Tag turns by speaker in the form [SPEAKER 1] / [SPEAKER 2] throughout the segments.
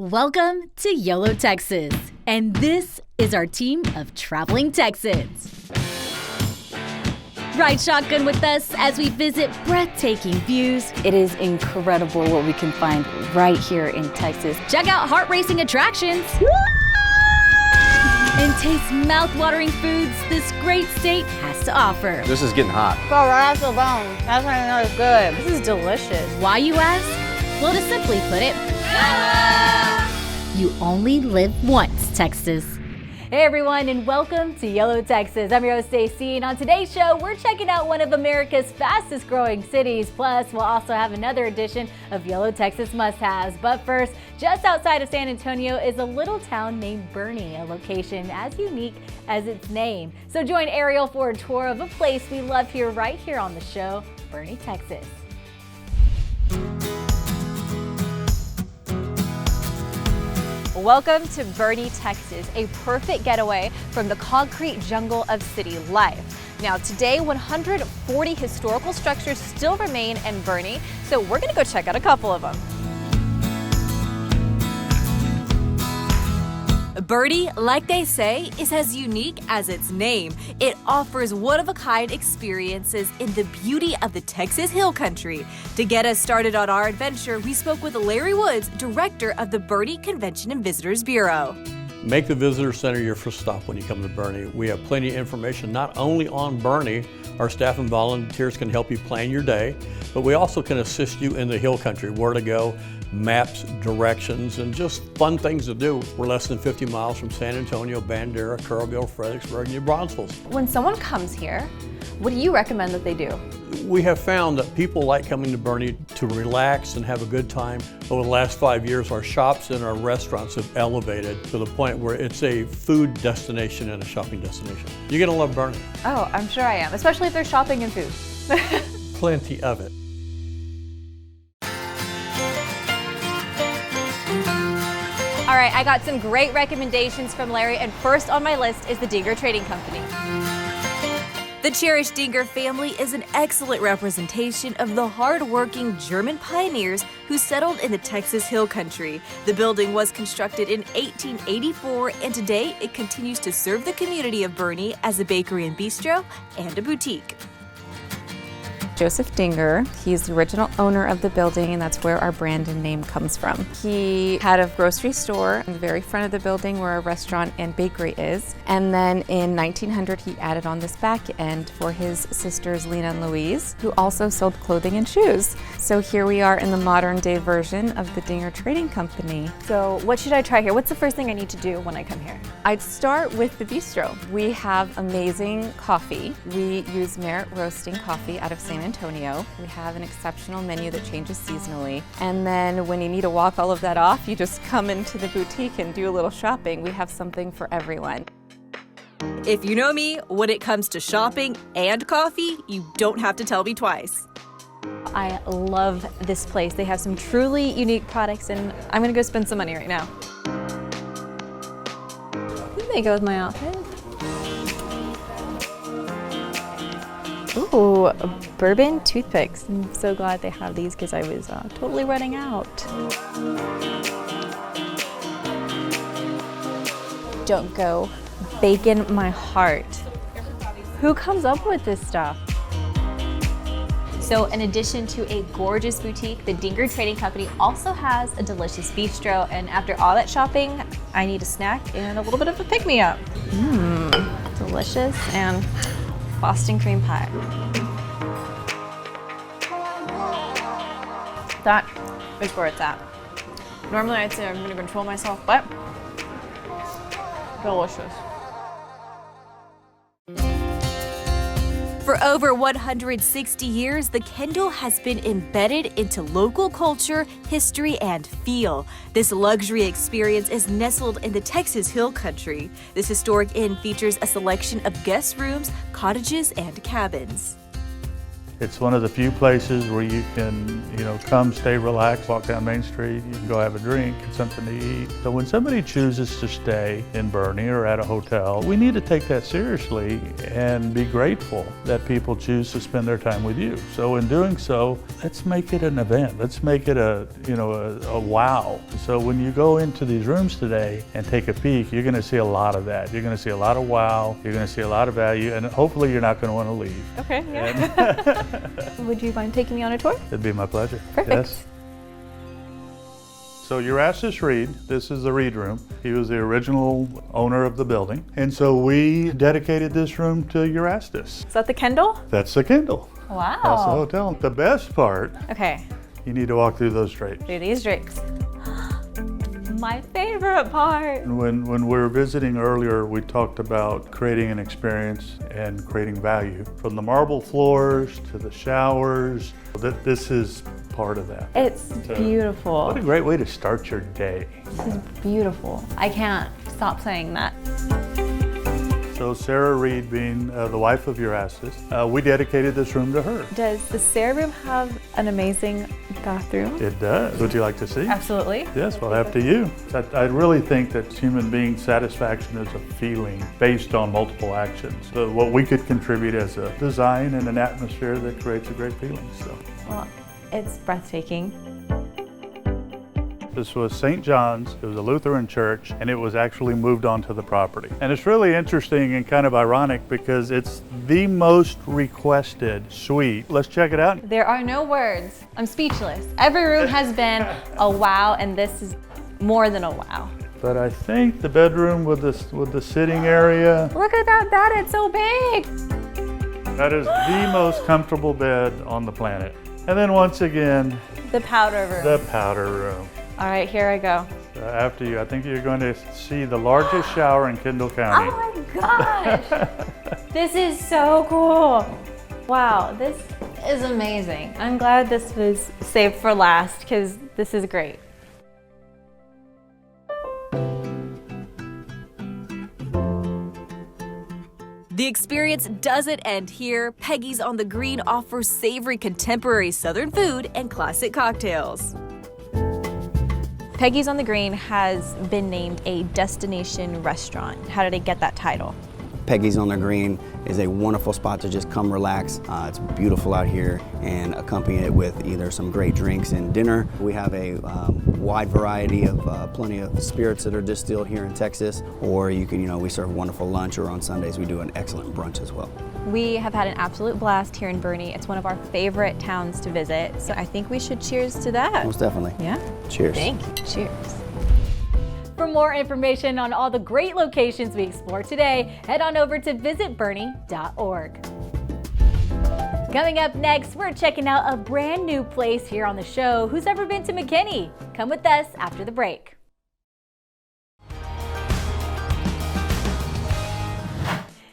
[SPEAKER 1] Welcome to YOLO Texas, and this is our team of traveling Texans. Ride shotgun with us as we visit breathtaking views.
[SPEAKER 2] It is incredible what we can find right here in Texas.
[SPEAKER 1] Check out heart-racing attractions. And taste mouth-watering foods this great state has to offer.
[SPEAKER 3] This is getting hot.
[SPEAKER 4] Go right off the bone. That's how you know it's good.
[SPEAKER 2] This is delicious.
[SPEAKER 1] Why, you ask? Well, to simply put it, you only live once, Texas.
[SPEAKER 2] Hey everyone, and welcome to YOLO Texas. I'm your host, Stacey, and on today's show, we're checking out one of America's fastest growing cities. Plus, we'll also have another edition of YOLO Texas Must Haves. But first, just outside of San Antonio is a little town named Boerne, a location as unique as its name. So join Ariel for a tour of a place we love here right here on the show, Boerne, Texas. Welcome to Boerne, Texas, a perfect getaway from the concrete jungle of city life. Now today, 140 historical structures still remain in Boerne, so we're gonna go check out a couple of them.
[SPEAKER 5] Boerne, like they say, is as unique as its name. It offers one-of-a-kind experiences in the beauty of the Texas Hill Country. To get us started on our adventure, we spoke with Larry Woods, director of the Boerne Convention and Visitors Bureau.
[SPEAKER 6] Make the Visitor Center your first stop when you come to Boerne. We have plenty of information not only on Boerne. Our staff and volunteers can help you plan your day, but we also can assist you in the Hill Country, where to go, maps, directions, and just fun things to do. We're less than 50 miles from San Antonio, Bandera, Kerrville, Fredericksburg, and New Braunfels.
[SPEAKER 2] When someone comes here, what do you recommend that they do?
[SPEAKER 6] We have found that people like coming to Boerne to relax and have a good time. Over the last 5 years, our shops and our restaurants have elevated to the point where it's a food destination and a shopping destination. You're gonna love Boerne.
[SPEAKER 2] Oh, I'm sure I am, especially if they're shopping and food.
[SPEAKER 6] Plenty of it.
[SPEAKER 2] All right, I got some great recommendations from Larry, and first on my list is the DeGroot Trading Company.
[SPEAKER 5] The cherished Dinger family is an excellent representation of the hard-working German pioneers who settled in the Texas Hill Country. The building was constructed in 1884, and today it continues to serve the community of Boerne as a bakery and bistro and a boutique.
[SPEAKER 7] Joseph Dinger. He's the original owner of the building, and that's where our brand and name comes from. He had a grocery store in the very front of the building where our restaurant and bakery is. And then in 1900, he added on this back end for his sisters Lena and Louise, who also sold clothing and shoes. So here we are in the modern day version of the Dinger Trading Company.
[SPEAKER 2] So what should I try here? What's the first thing I need to do when I come here?
[SPEAKER 7] I'd start with the bistro. We have amazing coffee. We use Merit Roasting coffee out of San Antonio. We have an exceptional menu that changes seasonally. And then when you need to walk all of that off, you just come into the boutique and do a little shopping. We have something for everyone.
[SPEAKER 5] If you know me, when it comes to shopping and coffee, you don't have to tell me twice.
[SPEAKER 2] I love this place. They have some truly unique products, and I'm gonna go spend some money right now. This may go with my outfit. Ooh, bourbon toothpicks. I'm so glad they have these because I was totally running out. Don't go breaking my heart. Who comes up with this stuff? So in addition to a gorgeous boutique, the Dinger Trading Company also has a delicious bistro, and after all that shopping, I need a snack and a little bit of a pick-me-up. Delicious, and Boston cream pie. That is where it's at. Normally I'd say I'm gonna control myself, but delicious.
[SPEAKER 5] For over 160 years, the Kendall has been embedded into local culture, history, and feel. This luxury experience is nestled in the Texas Hill Country. This historic inn features a selection of guest rooms, cottages, and cabins.
[SPEAKER 3] It's one of the few places where you can, come, stay, relax, walk down Main Street. You can go have a drink, get something to eat. So when somebody chooses to stay in Boerne or at a hotel, we need to take that seriously and be grateful that people choose to spend their time with you. So in doing so, let's make it an event. Let's make it a wow. So when you go into these rooms today and take a peek, you're going to see a lot of that. You're going to see a lot of wow. You're going to see a lot of value, and hopefully you're not going to want to leave.
[SPEAKER 7] Okay, yeah. Would you mind taking me on a tour?
[SPEAKER 3] It'd be my pleasure.
[SPEAKER 7] Perfect.
[SPEAKER 3] Yes. So Erastus Reed, this is the Reed room. He was the original owner of the building. And so we dedicated this room to Erastus.
[SPEAKER 7] Is that the Kendall?
[SPEAKER 3] That's the Kendall.
[SPEAKER 7] Wow.
[SPEAKER 3] That's the hotel. The best part,
[SPEAKER 7] Okay,
[SPEAKER 3] you need to walk through those drapes.
[SPEAKER 7] do these drapes. My favorite part.
[SPEAKER 3] When we were visiting earlier, we talked about creating an experience and creating value. From the marble floors to the showers, this is part of that.
[SPEAKER 7] It's beautiful.
[SPEAKER 3] What a great way to start your day.
[SPEAKER 7] This is beautiful. I can't stop saying that.
[SPEAKER 3] So Sarah Reed, being the wife of Erastus, we dedicated this room to her.
[SPEAKER 7] Does the Sarah room have an amazing bathroom?
[SPEAKER 3] It does. Would you like to see?
[SPEAKER 7] Absolutely.
[SPEAKER 3] Yes, well, after you. I really think that human being satisfaction is a feeling based on multiple actions. So what we could contribute as a design and an atmosphere that creates a great feeling. So.
[SPEAKER 7] Well, it's breathtaking.
[SPEAKER 3] This was St. John's. It was a Lutheran church, and it was actually moved onto the property. And it's really interesting and kind of ironic because it's the most requested suite. Let's check it out.
[SPEAKER 7] There are no words. I'm speechless. Every room has been a wow, and this is more than a wow.
[SPEAKER 3] But I think the bedroom with the sitting area.
[SPEAKER 7] Look at that bed, it's so big.
[SPEAKER 3] That is the most comfortable bed on the planet. And then once again,
[SPEAKER 7] The powder room.
[SPEAKER 3] the powder room.
[SPEAKER 7] All right, here I go.
[SPEAKER 3] After you, I think you're going to see the largest shower in Kendall County.
[SPEAKER 7] Oh my gosh. This is so cool. Wow, this is amazing. I'm glad this was saved for last because this is great.
[SPEAKER 5] The experience doesn't end here. Peggys on the Green offers savory contemporary Southern food and classic cocktails.
[SPEAKER 8] Peggys on the Green has been named a destination restaurant. How did they get that title?
[SPEAKER 9] Peggys on the Green is a wonderful spot to just come relax. It's beautiful out here, and accompany it with either some great drinks and dinner. We have a wide variety of plenty of spirits that are distilled here in Texas, or you can, we serve wonderful lunch, or on Sundays we do an excellent brunch as well.
[SPEAKER 8] We have had an absolute blast here in Boerne. It's one of our favorite towns to visit, so I think we should cheers to that.
[SPEAKER 9] Most definitely.
[SPEAKER 8] Yeah?
[SPEAKER 9] Cheers.
[SPEAKER 8] Thank you. Cheers.
[SPEAKER 2] For more information on all the great locations we explore today, head on over to visitboerne.org. Coming up next, we're checking out a brand new place here on the show. Who's ever been to McKinney? Come with us after the break.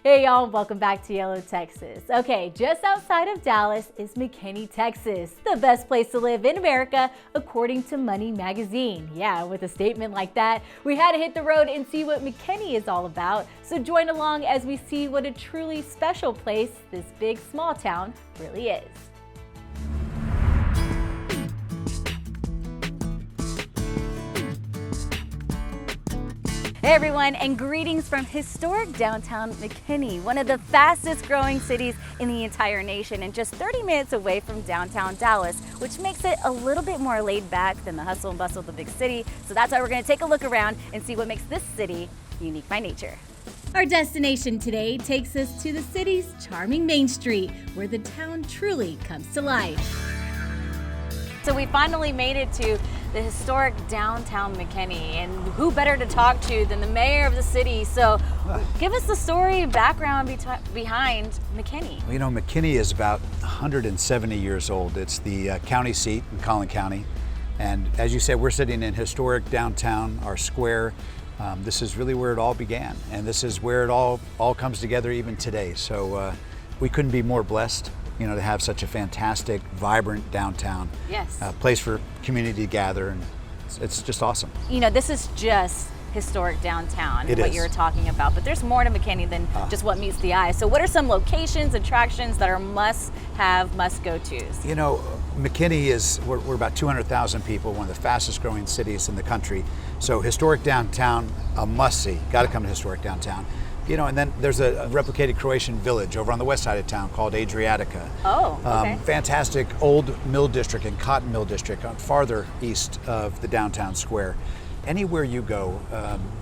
[SPEAKER 2] Hey y'all, welcome back to YOLO Texas. Okay, just outside of Dallas is McKinney, Texas, the best place to live in America according to Money Magazine. Yeah, with a statement like that, we had to hit the road and see what McKinney is all about. So join along as we see what a truly special place this big small town really is. Hey everyone, and greetings from historic downtown McKinney, one of the fastest growing cities in the entire nation and just 30 minutes away from downtown Dallas, which makes it a little bit more laid back than the hustle and bustle of the big city. So that's why we're going to take a look around and see what makes this city unique by nature. Our destination today takes us to the city's charming Main Street, where the town truly comes to life. So we finally made it to the historic downtown McKinney, and who better to talk to than the mayor of the city? So give us the story, background behind McKinney.
[SPEAKER 10] Well, McKinney is about 170 years old. It's the county seat in Collin County. And as you said, we're sitting in historic downtown, our square. This is really where it all began. And this is where it all comes together even today. So we couldn't be more blessed, to have such a fantastic, vibrant downtown.
[SPEAKER 2] Yes.
[SPEAKER 10] Place for community to gather, and it's just awesome.
[SPEAKER 2] This is just historic downtown,
[SPEAKER 10] It
[SPEAKER 2] what
[SPEAKER 10] is.
[SPEAKER 2] you were talking about, but there's more to McKinney than just what meets the eye. So what are some locations, attractions that are must-have, must-go-tos?
[SPEAKER 10] You know, McKinney is, we're about 200,000 people, one of the fastest growing cities in the country. So historic downtown, a must-see. Got to come to historic downtown. You know, and then there's a replicated Croatian village over on the west side of town called Adriatica.
[SPEAKER 2] Oh, okay.
[SPEAKER 10] Fantastic old mill district and cotton mill district farther east of the downtown square. Anywhere you go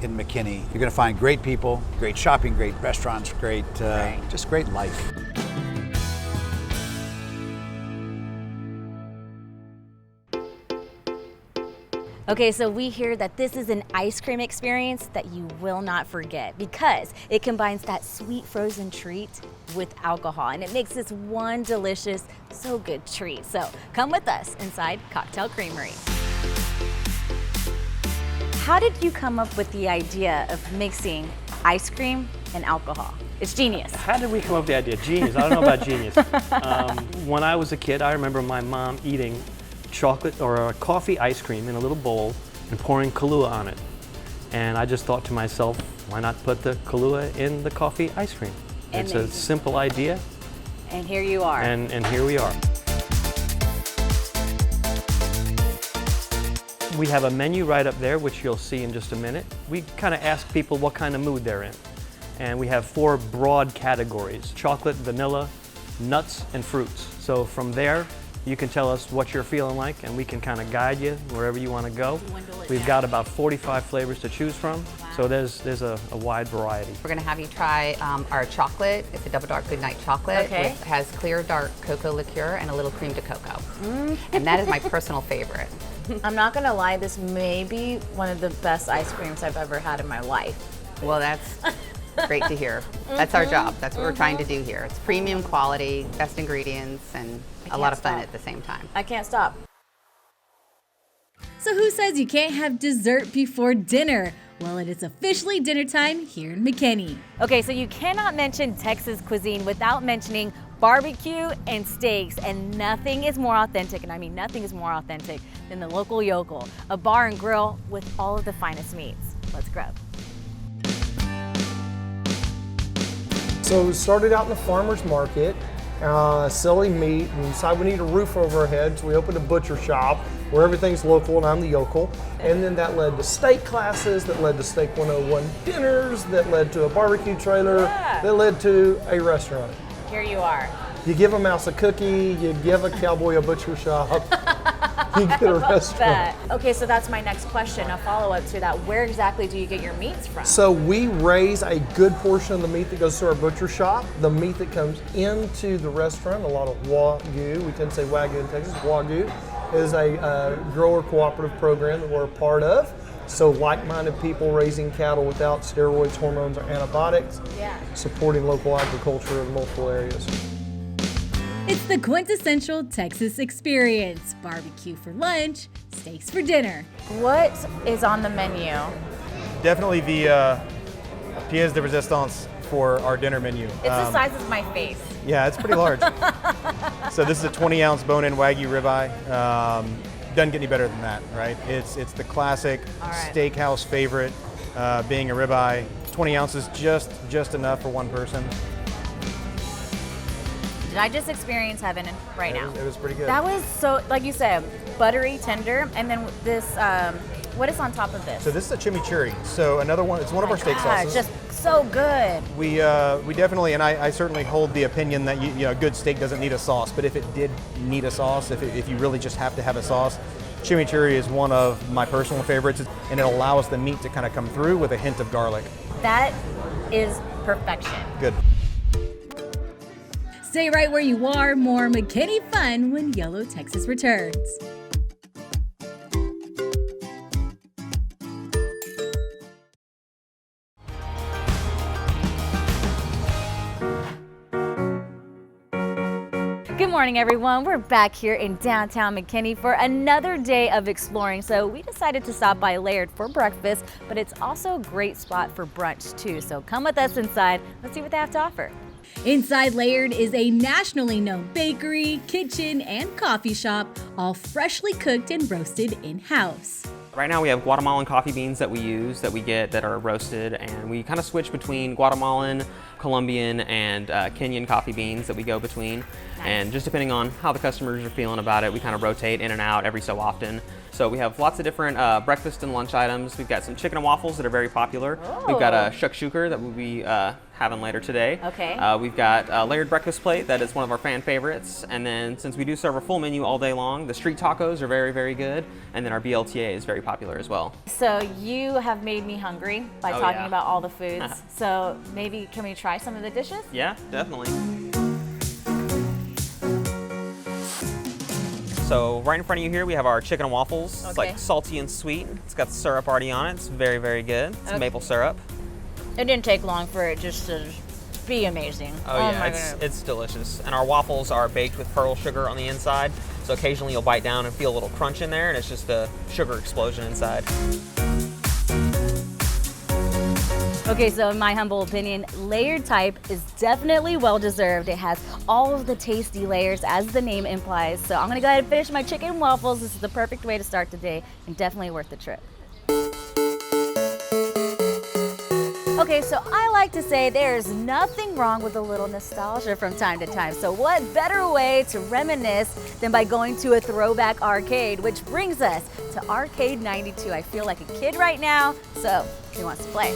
[SPEAKER 10] in McKinney, you're going to find great people, great shopping, great restaurants, great, just great life.
[SPEAKER 2] Okay, so we hear that this is an ice cream experience that you will not forget because it combines that sweet frozen treat with alcohol, and it makes this one delicious, so good treat. So come with us inside Cocktail Creamery. How did you come up with the idea of mixing ice cream and alcohol? It's genius.
[SPEAKER 11] How did we come up with the idea? Genius, I don't know about genius. When I was a kid, I remember my mom eating chocolate or a coffee ice cream in a little bowl and pouring Kahlua on it. And I just thought to myself, why not put the Kahlua in the coffee ice cream? It's a simple idea.
[SPEAKER 2] And here you are.
[SPEAKER 11] And here we are. We have a menu right up there, which you'll see in just a minute. We kind of ask people what kind of mood they're in. And we have 4 broad categories: chocolate, vanilla, nuts, and fruits. So from there, you can tell us what you're feeling like, and we can kind of guide you wherever you want to go. We've got about 45 flavors to choose from, so there's a wide variety.
[SPEAKER 12] We're going to have you try our chocolate. It's a double dark good night chocolate.
[SPEAKER 2] Okay.
[SPEAKER 12] It has clear dark cocoa liqueur and a little cream de cocoa. And that is my personal favorite.
[SPEAKER 13] I'm not going to lie, this may be one of the best ice creams I've ever had in my life.
[SPEAKER 12] Well, that's great to hear. That's our job. That's what we're trying to do here. It's premium quality, best ingredients, and a lot of fun at the same time.
[SPEAKER 13] I can't stop.
[SPEAKER 1] So who says you can't have dessert before dinner? Well, it is officially dinner time here in McKinney.
[SPEAKER 2] Okay, so you cannot mention Texas cuisine without mentioning barbecue and steaks, and nothing is more authentic, and I mean nothing is more authentic than the local yokel, a bar and grill with all of the finest meats. Let's grub.
[SPEAKER 14] So we started out in the farmer's market, selling meat, and decided we need a roof over our heads. We opened a butcher shop where everything's local and I'm the yokel. And then that led to steak classes, that led to Steak 101 dinners, that led to a barbecue trailer, that led to a restaurant.
[SPEAKER 2] Here you are.
[SPEAKER 14] You give a mouse a cookie, you give a cowboy a butcher shop, you get a restaurant.
[SPEAKER 13] Okay, so that's my next question, a follow-up to that. Where exactly do you get your meats from?
[SPEAKER 14] So we raise a good portion of the meat that goes to our butcher shop. The meat that comes into the restaurant, a lot of Wagyu, we tend to say Wagyu in Texas, Wagyu, is a grower cooperative program that we're a part of. So like-minded people raising cattle without steroids, hormones, or antibiotics, supporting local agriculture in multiple areas.
[SPEAKER 1] It's the quintessential Texas experience. Barbecue for lunch, steaks for dinner.
[SPEAKER 13] What is on the menu?
[SPEAKER 15] Definitely the pièce de résistance for our dinner menu.
[SPEAKER 13] It's the size of my face.
[SPEAKER 15] Yeah, it's pretty large. So this is a 20-ounce bone-in Wagyu ribeye. Doesn't get any better than that, right? It's the classic steakhouse favorite, being a ribeye. 20 ounces, just enough for one person.
[SPEAKER 2] Did I just experience heaven right now?
[SPEAKER 14] It was pretty good.
[SPEAKER 2] That was so, like you said, buttery, tender, and then this, what is on top of this?
[SPEAKER 15] So this is a chimichurri. So another one, it's one of our steak sauces.
[SPEAKER 2] Just so good.
[SPEAKER 15] We definitely, and I certainly hold the opinion that you know, a good steak doesn't need a sauce, but if it did need a sauce, if you really just have to have a sauce, chimichurri is one of my personal favorites, and it allows the meat to kind of come through with a hint of garlic.
[SPEAKER 2] That is perfection.
[SPEAKER 15] Good.
[SPEAKER 1] Stay right where you are. More McKinney fun when YOLO Texas returns.
[SPEAKER 2] Good morning, everyone. We're back here in downtown McKinney for another day of exploring. So we decided to stop by Laird for breakfast, but it's also a great spot for brunch too. So come with us inside. Let's see what they have to offer.
[SPEAKER 1] Inside Laird is a nationally known bakery, kitchen, and coffee shop, all freshly cooked and roasted in-house.
[SPEAKER 16] Right now we have Guatemalan coffee beans that we use, that we get, that are roasted, and we kind of switch between Guatemalan, Colombian, and Kenyan coffee beans that we go between. Nice. And just depending on how the customers are feeling about it, we kind of rotate in and out every so often. So we have lots of different breakfast and lunch items. We've got some chicken and waffles that are very popular. Oh. We've got a shakshuka that we'll be having later today.
[SPEAKER 2] Okay.
[SPEAKER 16] We've got a Laird breakfast plate that is one of our fan favorites. And then since we do serve a full menu all day long, the street tacos are very, very good. And then our BLTA is very popular as well.
[SPEAKER 2] So you have made me hungry by talking about all the foods. So maybe can we try some of the dishes?
[SPEAKER 16] Yeah, definitely. So right in front of you here, we have our chicken and waffles. Okay. It's like salty and sweet. It's got the syrup already on it. It's very, very good. It's maple syrup.
[SPEAKER 2] It didn't take long for it just to be amazing.
[SPEAKER 16] Oh yeah, it's delicious. And our waffles are baked with pearl sugar on the inside. So occasionally you'll bite down and feel a little crunch in there, and it's just a sugar explosion inside.
[SPEAKER 2] Okay, so in my humble opinion, layered type is definitely well-deserved. It has all of the tasty layers as the name implies. So I'm gonna go ahead and finish my chicken and waffles. This is the perfect way to start the day and definitely worth the trip. Okay, so I like to say there's nothing wrong with a little nostalgia from time to time. So what better way to reminisce than by going to a throwback arcade, which brings us to Arcade 92. I feel like a kid right now, so who wants to play?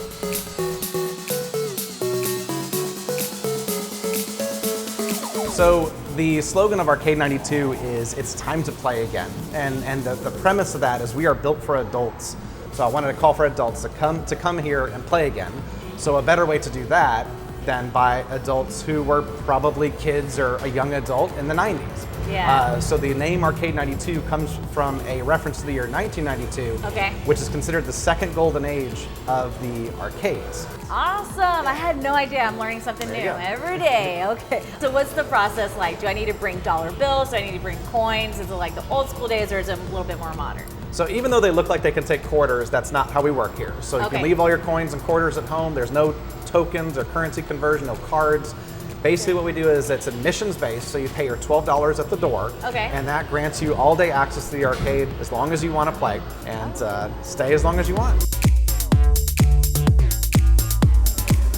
[SPEAKER 17] So the slogan of Arcade 92 is "It's time to play again," and the premise of that is we are built for adults. So I wanted to call for adults to come here and play again. So a better way to do that than by adults who were probably kids or a young adult in the 90s.
[SPEAKER 2] Yeah.
[SPEAKER 17] So the name Arcade 92 comes from a reference to the year 1992, which is considered the second golden age of the arcades.
[SPEAKER 2] Awesome, I had no idea. I'm learning something new every day. Okay, so what's the process like? Do I need to bring dollar bills? Do I need to bring coins? Is it like the old school days, or is it a little bit more modern?
[SPEAKER 17] So even though they look like they can take quarters, that's not how we work here. So you can leave all your coins and quarters at home. There's no tokens or currency conversion, no cards. Basically what we do is it's admissions based, so you pay your $12 at the door, and that grants you all day access to the arcade as long as you want to play, and stay as long as you want.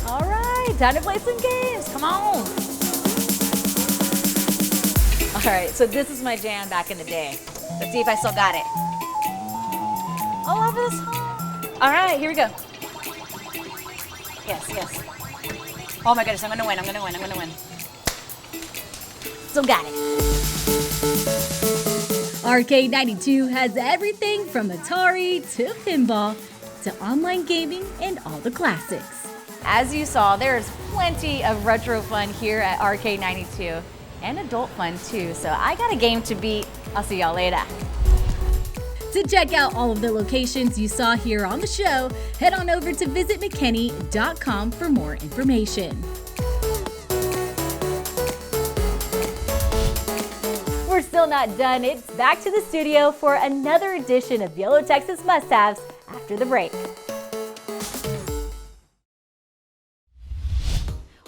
[SPEAKER 2] All right, time to play some games, come on. All right, so this is my jam back in the day. Let's see if I still got it. I love this song. All right, here we go. Yes, yes. Oh my goodness, I'm gonna win, I'm gonna win, I'm gonna win. Still got it.
[SPEAKER 1] Arcade 92 has everything from Atari to pinball to online gaming and all the classics.
[SPEAKER 2] As you saw, there's plenty of retro fun here at Arcade 92 and adult fun too. So I got a game to beat. I'll see y'all later.
[SPEAKER 1] To check out all of the locations you saw here on the show, head on over to visitmckinney.com for more information.
[SPEAKER 2] We're still not done. It's back to the studio for another edition of YOLO Texas Must Haves after the break.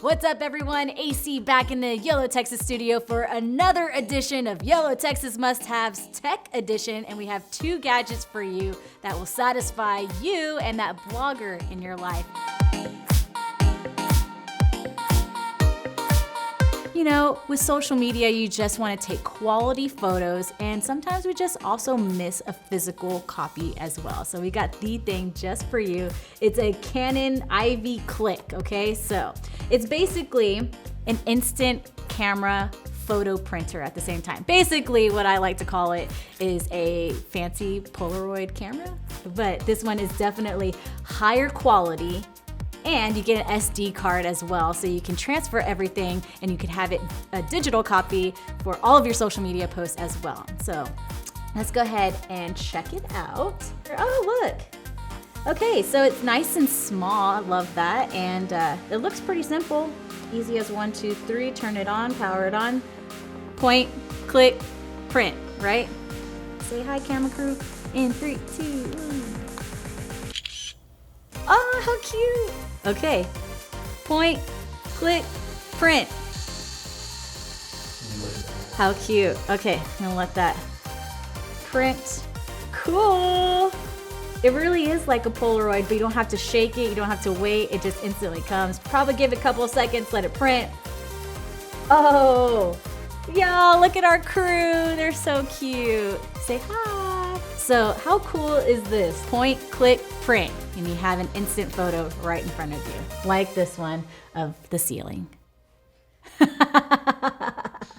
[SPEAKER 2] What's up, everyone? AC back in the YOLO Texas studio for another edition of YOLO Texas Must Haves Tech Edition, and we have two gadgets for you that will satisfy you and that blogger in your life. You know, with social media, you just want to take quality photos, and sometimes we just also miss a physical copy as well. So we got the thing just for you. It's a Canon Ivy Click, okay? So it's basically an instant camera photo printer at the same time. Basically, what I like to call it is a fancy Polaroid camera, but this one is definitely higher quality. And you get an SD card as well, so you can transfer everything and you can have it a digital copy for all of your social media posts as well. So let's go ahead and check it out. Oh, look. Okay, so it's nice and small. I love that. And it looks pretty simple. Easy as 1, 2, 3, turn it on, power it on, point, click, print, right? Say hi, camera crew, in 3, 2, 1. Oh, how cute. Okay, point, click, print. How cute. Okay, I'm gonna let that print. Cool. It really is like a Polaroid, but you don't have to shake it, you don't have to wait, it just instantly comes. Probably give it a couple of seconds, let it print. Oh, y'all, look at our crew, they're so cute. Say hi. So how cool is this? Point, click, print, and you have an instant photo right in front of you, like this one of the ceiling.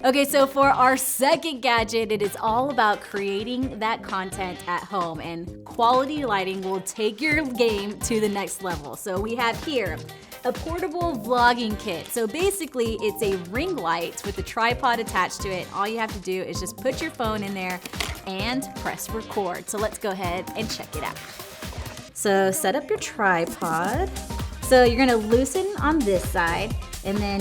[SPEAKER 2] Okay, so for our second gadget, it is all about creating that content at home, and quality lighting will take your game to the next level. So we have here a portable vlogging kit. So basically it's a ring light with a tripod attached to it. All you have to do is just put your phone in there and press record. So let's go ahead and check it out. So set up your tripod. So you're gonna loosen on this side, and then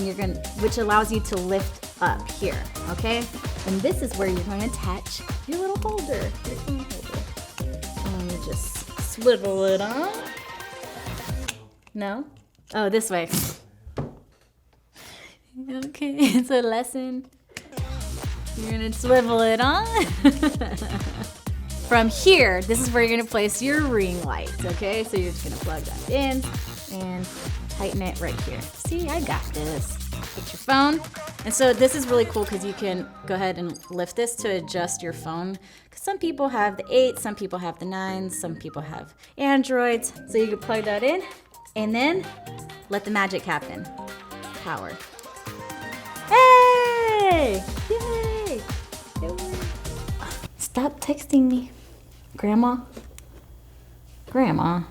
[SPEAKER 2] which allows you to lift up here, okay? And this is where you're going to attach your little holder. Let me just swivel it on. No? Oh, this way. Okay, it's a lesson. You're gonna swivel it on. From here, this is where you're gonna place your ring light, okay? So you're just gonna plug that in and tighten it right here. See, I got this. Put your phone. And so this is really cool because you can go ahead and lift this to adjust your phone. Because some people have the 8, some people have the 9, some people have Androids. So you can plug that in and then let the magic happen. Power. Hey! Yay! Stop texting me. Grandma? Grandma?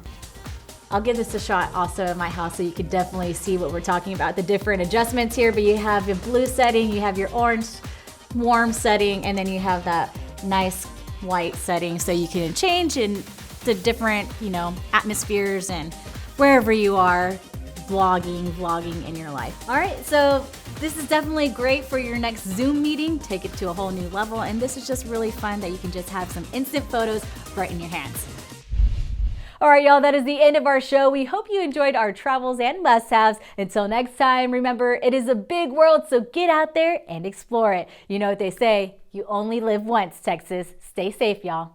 [SPEAKER 2] I'll give this a shot also at my house so you can definitely see what we're talking about, the different adjustments here. But you have your blue setting, you have your orange warm setting, and then you have that nice white setting so you can change in the different, atmospheres and wherever you are vlogging in your life. All right, so this is definitely great for your next Zoom meeting. Take it to a whole new level, and this is just really fun that you can just have some instant photos right in your hands. All right, y'all, that is the end of our show. We hope you enjoyed our travels and must-haves. Until next time, remember, it is a big world, so get out there and explore it. You know what they say, you only live once, Texas. Stay safe, y'all.